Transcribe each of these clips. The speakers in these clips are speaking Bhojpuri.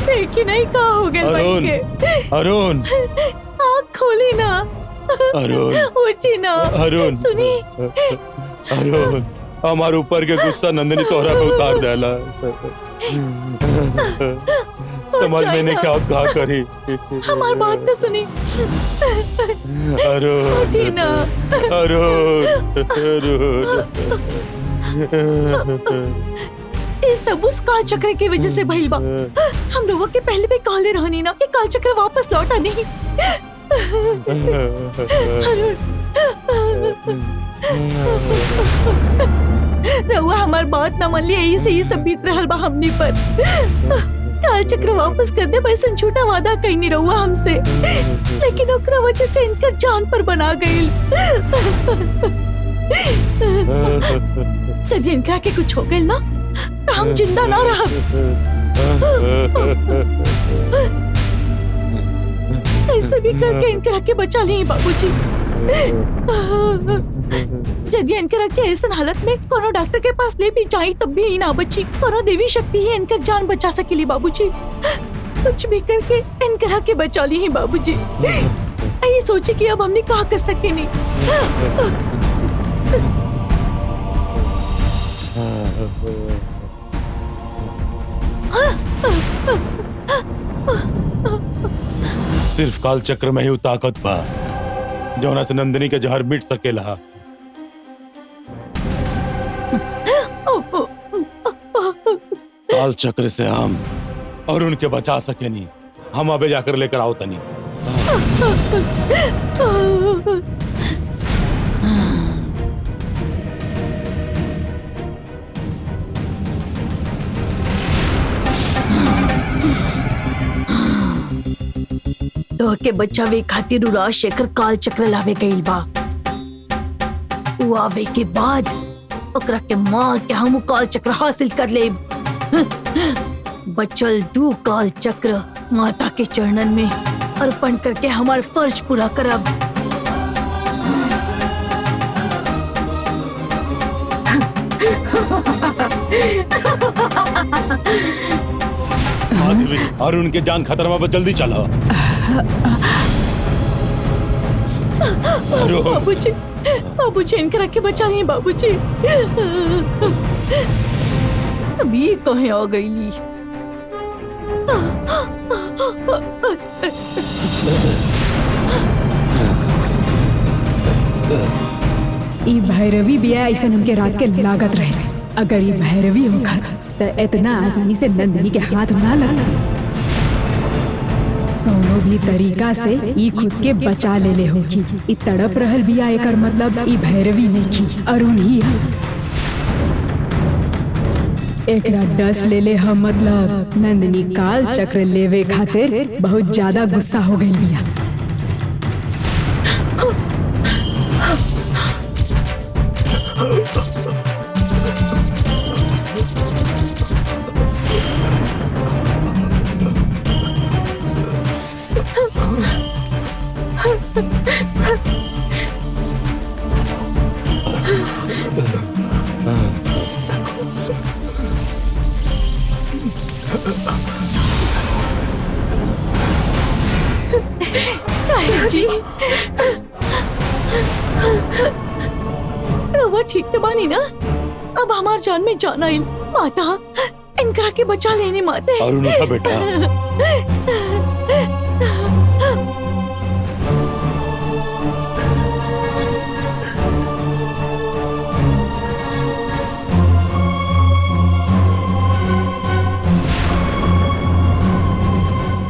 देखी नहीं का हो गए अरुण, अरुण, आँख खोली ना। अरुण, उठी ना। अरुण, सुनी। अरुण, हमारे ऊपर के गुस्सा नंदिनी तोहरा पे उतार देला। समझ में नहीं क्या कहा करी। हमार बात न सुनी। अरुण, उठी ना। अरुण, अरुण। ये सब उस काल चक्र की वजह से भइल बा। हम लोगों के पहले भी कहले रहनी ना कि काल चक्र वापस लौटा नहीं। रहुआ हमार बात न मान लिया, यही से ये सब बीत रहल बा हमनी पर। काल चक्र वापस कर दे पैसा झूठा वादा कहीं नहीं रहुआ हमसे, लेकिन ओकरा वजह से इनकर जान पर बना गई। यदि इनका के कुछ हो गए ना तो हम जिंदा ना रह। ऐसे भी करके इनकरा के बचा ली बाबूजी। यदि इनकरा के ऐसा हालत में कोनो डॉक्टर के पास ले भी जाई तब भी ही ना बची। कोनो देवी शक्ति ही इनकर जान बचा सकेली बाबूजी। कुछ भी करके इनकरा के बचा ली ही बाबूजी। ये सोचे कि अब हमने क्या कर सके नहीं। सिर्फ काल चक्र में ही ताकत बा जौना से नंदिनी के जहर मिट सकेला। काल चक्र से हम और उनके बचा सके नहीं। हम अबे जाकर लेकर आओ तनी। तो के बचावे खातिर उरा शेखर काल चक्र लावे गईल बा। उ आवे के बाद ओकरा के मार के हम काल चक्र हासिल कर ले। बचल 2 काल चक्र माता के चरणन में अर्पण करके हमार फर्ज पूरा करब। और उनके जान खतरा में, जल्दी चलो। बाबूजी, बाबूजी इनके रख के बचा नहीं बाबूजी। अभी कहीं आ गई। ई भैरवी बिया ऐसा उनके रात के लागत रहे। अगर ये भैरवी होगा तो इतना आसानी से नंदिनी के हाथ ना लगता। कौनो भी तरीका से ई खुद के बचा ले होगी। ई तड़प रहल बिया, एकर मतलब ई भैरवी नहीं की अरुण ही है। एकरा डस ले हम, मतलब नंदिनी काल चक्र लेवे खातिर बहुत ज्यादा गुस्सा हो गई बिया। जी रवा ठीक तो बानी ना। अब हमार जान में जान आई। माता इनकरा के बचा लेने माते। अरुण उठा बेटा।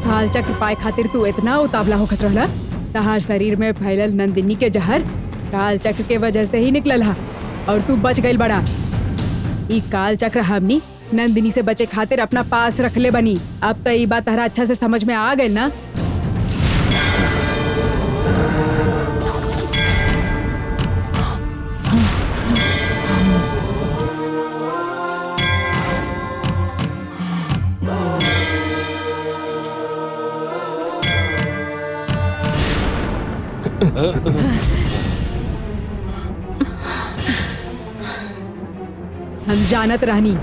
काल चक्र पाए खातिर तू इतना उतावला होखत रहला। तहार शरीर में फैलल नंदिनी के जहर काल चक्र के वजह से ही निकलल हा और तू बच गईल बड़ा। ई काल चक्र हमनी नंदिनी से बचे खातिर अपना पास रखले बनी। अब तो ई बात तहरा अच्छा से समझ में आ गई ना। हम जानत रहनी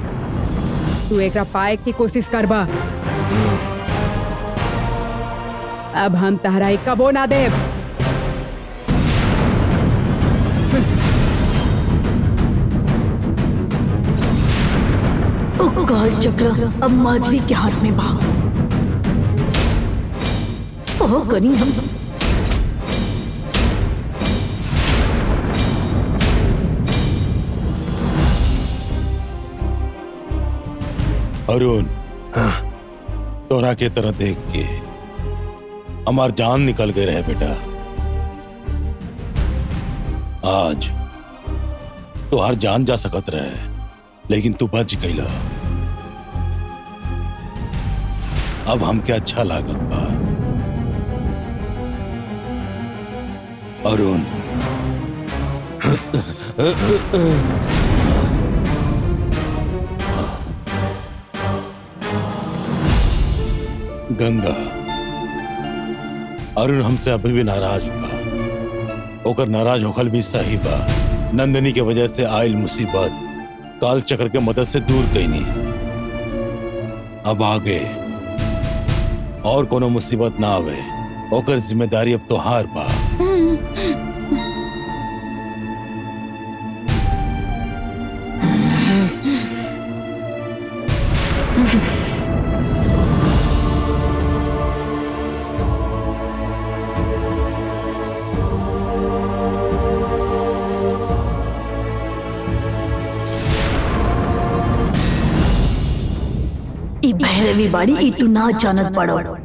तू एकरा पाए की कोशिश करबा। अब हम तहरा एक कबो ना देव। काल चक्र अब माधवी के हाथ में बा। कहो करी हम। अरुण, तोरा के तरह देख के हमार जान निकल गए रहे बेटा। आज तो हर जान जा सकत रहे, लेकिन तू बच गईला। अब हमके अच्छा लागत बा। अरुण, गंगा, अरुण हमसे अभी भी नाराज बा। ओकर नाराज होखल भी सही बा। नंदिनी के वजह से आयल मुसीबत काल चक्र के मदद से दूर कईनी। अब आगे और कोनो मुसीबत ना आवे, ओकर जिम्मेदारी अब तोहार बा। ई भैरवी बाड़ी ई तू ना जानत पड़ो।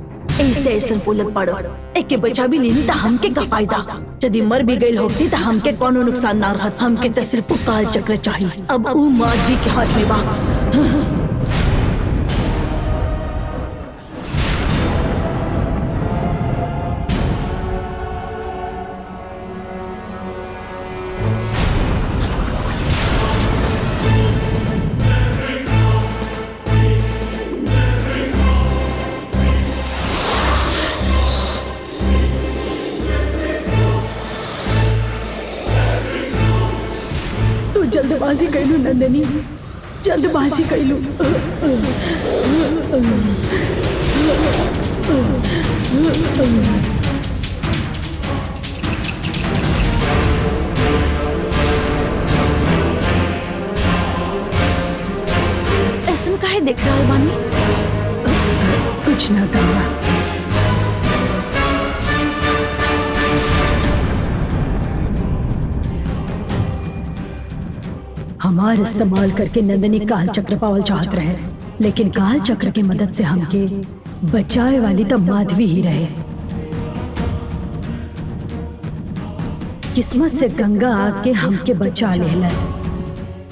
ऐसे ऐसे बोलत पड़ो। एके बचा भी लेनी ता हमके का फायदा। यदि मर भी गई होती ता हमके कोनो नुकसान ना रहत। हमके तो सिर्फ काल चक्र चाहिए। अब ऊ माधवी के हाथ में बा। जल्दबाजी कैलू नंदिनी, जल्दबाजी कैलू। ऐसा काहे देख रहा है बानी? कुछ ना करना। हमार इस्तेमाल करके नंदिनी काल चक्र पावल चाहत रहे, लेकिन काल चक्र की मदद से हमके बचाए वाली तो माधवी ही रहे। किस्मत से गंगा आके हमके बचा लेलस।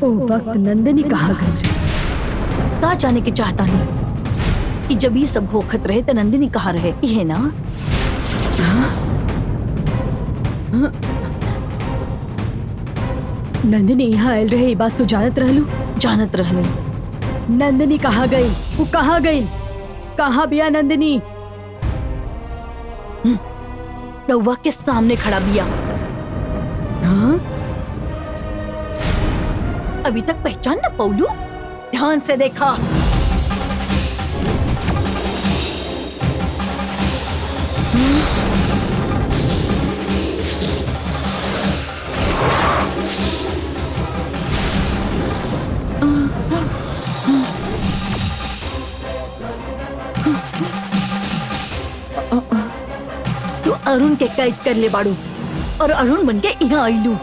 ओ वक्त नंदिनी कहाँ गई रहे? का जाने के चाहता नहीं कि जब ये सब होखत रहे तो नंदिनी कहाँ रहे, ये ना? नंदिनी यहाँ आयल रहे, ये बात तो जानत रहलू? जानत रहनी। नंदिनी कहाँ गई? वो कहाँ गई? कहाँ बिया नंदिनी? रउआ के सामने खड़ा बिया। हाँ? अभी तक पहचान न पौलू? ध्यान से देखा। तू अरुण के कैद कर ले बाड़ू और अरुण बन के यहाँ आईलू।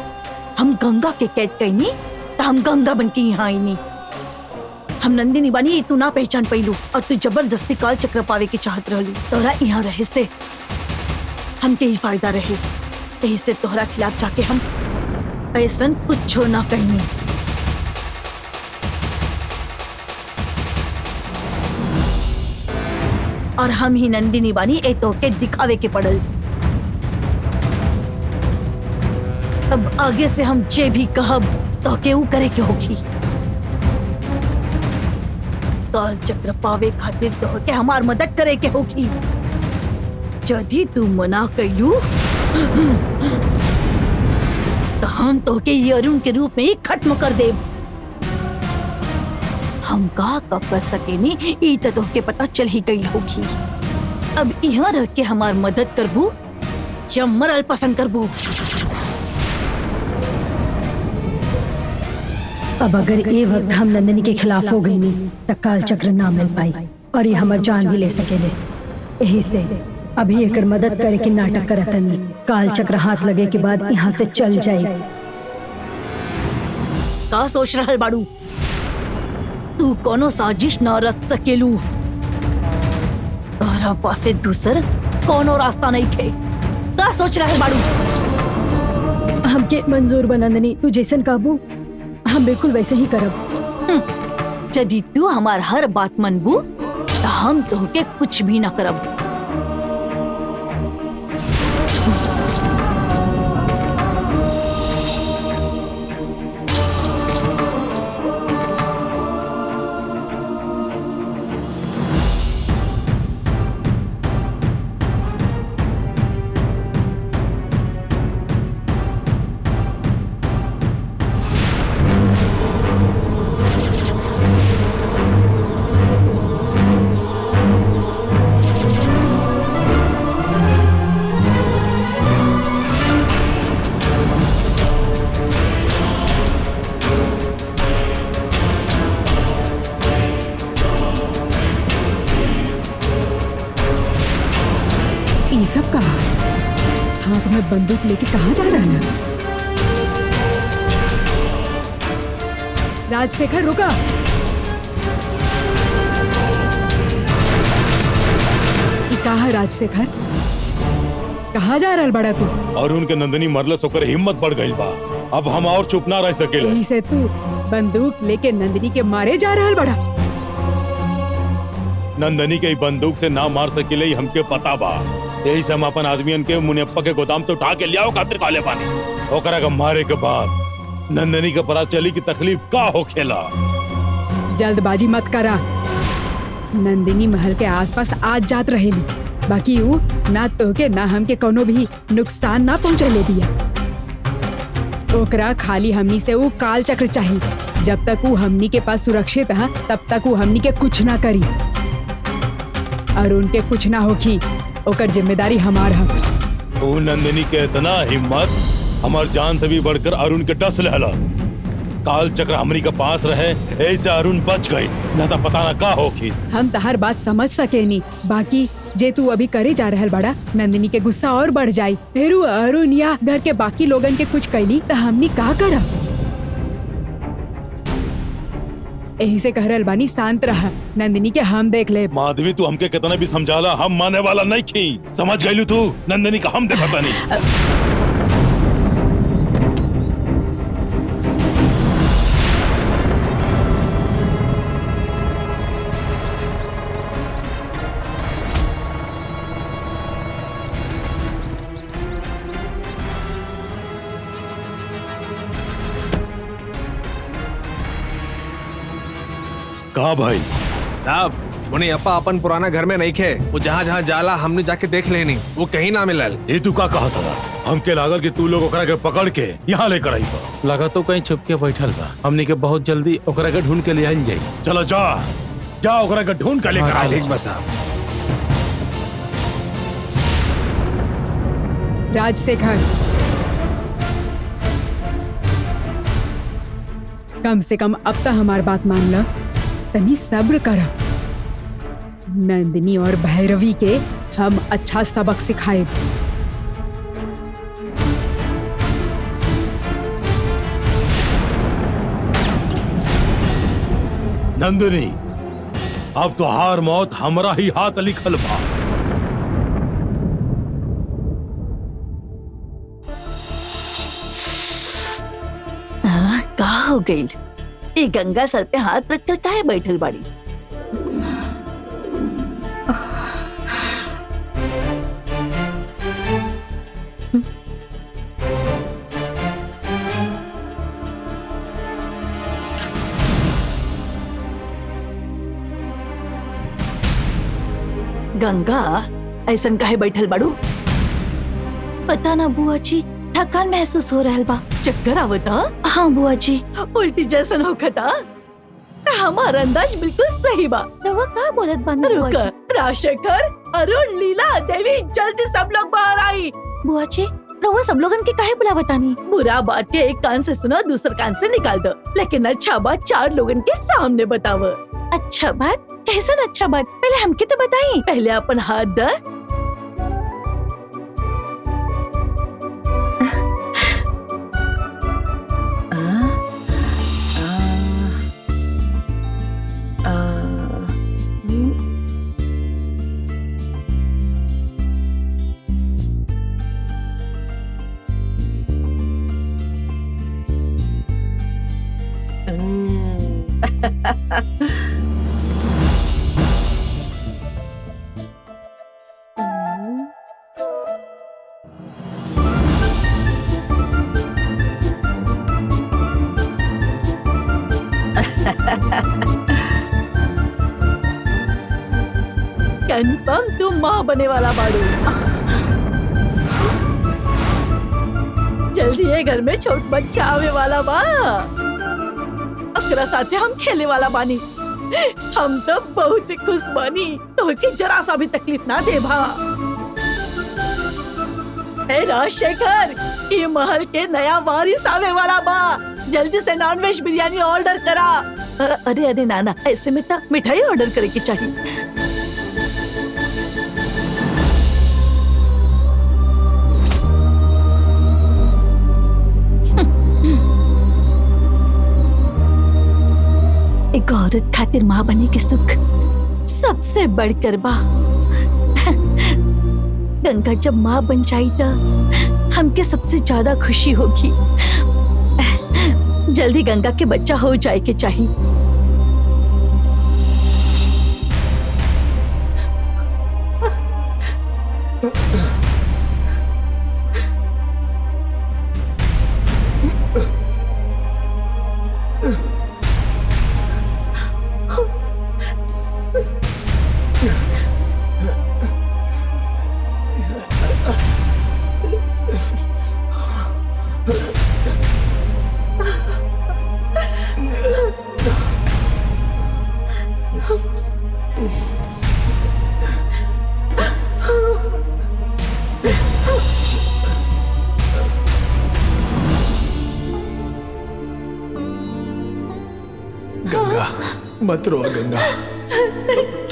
हम गंगा के कैद कैनी तो हम गंगा बन के यहाँ आईनी। हम नंदिनी बानी तू ना पहचान पैलू और तू जबरदस्ती काल चक्र पावे के चाहत रहलू। तोहरा यहाँ रहे से हमके ही फायदा रहे, यही से तोहरा खिलाफ जाके हम ऐसा कुछ ना कहनी। और हम ही नंदिनी बानी ए तो के दिखावे के पड़ल। अब आगे से हम जे भी कहब तो के ऊ करे के होगी। काल चक्र पावे खातिर तो के हमार मदद करे के होगी। यदि तू मना कैलू तो हम तो के ये अरुण के रूप में ही खत्म कर देब। हम का कर सकेनी ई तो के पता चल ही गई होगी। अब यहाँ रह के हमार मदद करबू या मरल पसंद करबू? अब अगर ये वक्त हम नंदिनी के खिलाफ हो गई नहीं तो काल चक्र ना मिल पाई और ये हमार जान भी ले सकेले। यही से अभी एकर मदद करे के नाटक करतनी। काल चक्र हाथ लगे के बाद यहाँ से चल जाए। का सोच रहल बाड़ू? तू कोनो साजिश न रच सकेलू। तोहरा पासे दूसर कोनो रास्ता नहीं खे। का सोच रहल बाड़ू? हमके मंजूर बा नंदिनी, तू जैसन काबू हम बिल्कुल वैसे ही करब। यदि तू हमार हर बात मनबू तो हम तोहके कुछ भी ना करब। ये सब कहा हाथ में बंदूक लेके कहाँ जा रहा है? राजशेखर रुका। ये कहा है राजशेखर? कहाँ जा रहा बड़ा तू? और उनके नंदिनी मरलस होकर हिम्मत बढ़ गई बा। अब हम और चुप ना रह सकेले। यही से तू बंदूक लेके नंदिनी के मारे जा रहा बड़ा? नंदनी के बंदूक से ना मार सकेले ही हमके पता बा। यही से हम अपन आदमियन के मुनियप्पा के गोदाम से उठा के लियाओ खातिर काले पानी। ओकरा के मारे के बाद नंदनी के पता चली कि तकलीफ का हो खेला। जल्दबाजी मत करा। नंदिनी महल के आसपास आज जात रहेली, बाकी वो ना तोके ना हमके कोनो भी नुकसान ना पहुँचले दिया। ओकरा खाली हमनी से वो काल चक्र चाहिए। जब तक वो हमनी के पास सुरक्षित है तब तक वो हमनी के कुछ ना करी, और उनके कुछ ना होखी ओकर जिम्मेदारी हमार है। वो नंदिनी के इतना हिम्मत हमार जान से भी बढ़कर अरुण के डस लहला। काल चक्र हमरी के पास रहे ऐसे अरुण बच गई, न तो पता ना का होखी। हम तहर बात समझ सके नहीं, बाकी जे तू अभी करे जा रहल बड़ा नंदिनी के गुस्सा और बढ़ जाई। फिर वो अरुण या घर के बाकी लोगन के कुछ कैली तो हमनी का करा? यही से कह रहल बानी शांत रहा, नंदिनी के हम देख ले। माधवी तू हमके कितना भी समझाला हम माने वाला नहीं थी। समझ गई तू? नंदिनी का हम देखता नहीं। कहा भाई साहब मुनियप्पा अपन पुराना घर में नहीं खे। वो जहाँ जहाँ जाला हमने जाके देख लेनी, वो कहीं ना मिलल। ये तू का कहा था? हमके लागल कि तू लोग ओकरा के पकड़ के यहाँ लेकर आई बा। लगा तो कहीं छुप के बैठल बा। हमनी के बहुत जल्दी ओकरा के ढूंढ के ले आइल जाई। चलो जा जा ओकरा के ढूंढ के लेकर आ। ठीक बा साहब। राजशेखर, कम से कम अब तक हमार बात मान ल, तनी सब्र करा। नंदिनी और भैरवी के हम अच्छा सबक सिखाए। नंदिनी अब तो हार मौत हमरा ही हाथ लिखल बा। का हो गई? ये गंगा सर पे हाथ रख कर काहे बैठल बाड़ी? गंगा ऐसन काहे बैठल बाड़ू? पता ना बुआ जी, थकान महसूस हो रहल बा। चक्कर आवता? हाँ बुआ जी। उल्टी जैसन होखता? हमारा अंदाज बिल्कुल सही बा। रवा का बोलत बानी रुक, बुआ जी? राजशेखर, अरुण, लीला, देवी, जल्दी सब लोग बाहर आई। बुआ जी रवा सब लोगन के काहे बुलावतानी? बुरा बात के एक कान से सुनो, दूसरे कान से निकाल दो, लेकिन अच्छा बात 4 लोगन के सामने बताओ। अच्छा बात? कैसन अच्छा बात? पहले हमके तो बताई। पहले अपन हाथ द। कंफर्म तुम माँ बने वाला बाड़ू। जल्दी ये घर में छोट बच्चा आवे वाला बा। अकरा साथे हम खेले वाला बानी। हम तो बहुत ही खुश बानी। तो के जरा सा भी तकलीफ ना दे भा। हे राजशेखर, ये महल के नया वारिस आवे वाला बा। जल्दी से नॉनवेज बिरयानी ऑर्डर करा। अरे अरे नाना, ऐसे में तो मिठाई ऑर्डर करे की चाहिए। एक औरत खातिर माँ बने के सुख सबसे बढ़कर बा। गंगा जब माँ बन जाई तो हमके सबसे ज्यादा खुशी होगी। जल्दी गंगा के बच्चा हो जाए के चाहिए। गंगा मत रो गंगा,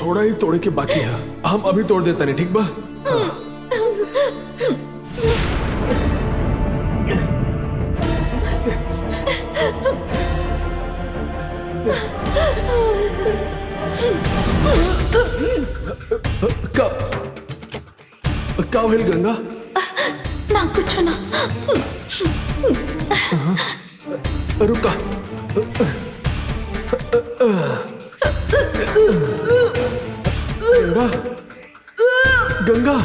थोड़ा ही तोड़े के बाकी है। हम अभी तोड़ देता नहीं, ठीक बा? का भेल गंगा? ना कुछ ना। रुका। गंगा, गंगा,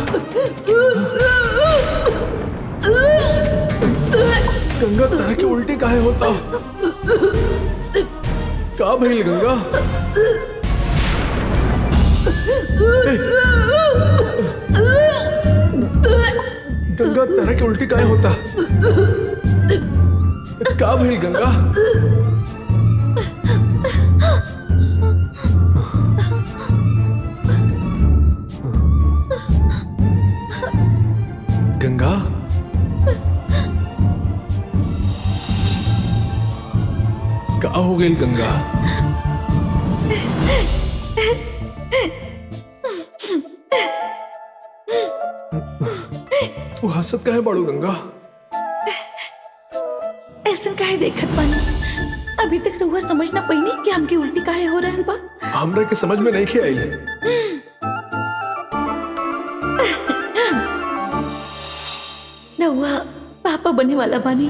गंगा तरह के उल्टी काहे होता? का भइल गंगा? गंगा तरह के उल्टी काहे होता? का भइल गंगा? गंगा, का हो गई गंगा? तू हंसत काहे बाड़ू गंगा? ऐसा काहे देखत बानी? अभी तक रहुआ समझ ना पईनी कि हमके उल्टी काहे हो रहल बा। हमरा के समझ में नहीं खे आई। रहुआ पापा बने वाला बानी।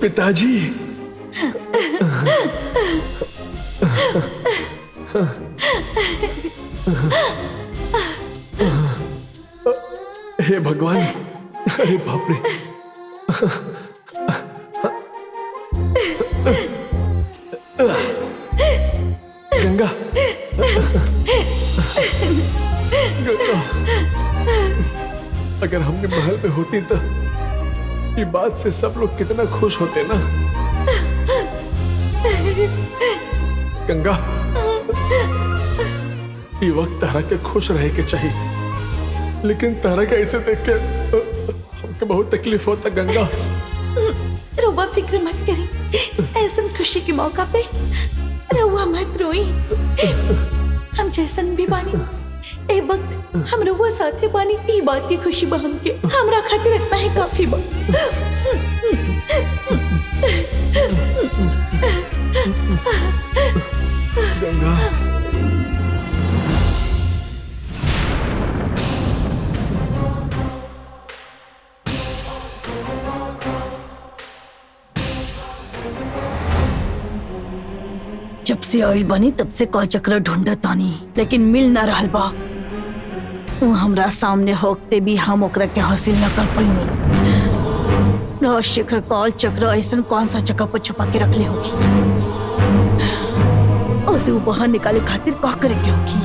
पिताजी, हे भगवान, अरे बाप रे। गंगा, गंगा, अगर हमने महल में होती तो ये बात से सब लोग कितना खुश होते ना। गंगा, ये वक्त तारा के खुश रहे के चाहिए, लेकिन तारा के ऐसे देख के हमके बहुत तकलीफ होता गंगा। रउआ फिक्र मत करी, ऐसन खुशी के मौका पे रउआ मत रोई। हम जैसन भी बानी ए वक्त हम रउआ साथे बानी, ई बात की खुशी बा हमके, हमरा खातिर इतना ही काफी बा। गंगा, जब से आइल बनी तब से काल चक्र ढूंढत तानी, लेकिन मिल न रहल बा। वो हमरा सामने होते भी हम ओकरा के हासिल न कर पाइनी। राजशेखर काल चक्र ऐसा कौन सा जगह पर छुपा के रख ले होगी, उसे वो बाहर निकाले खातिर का करे के होगी।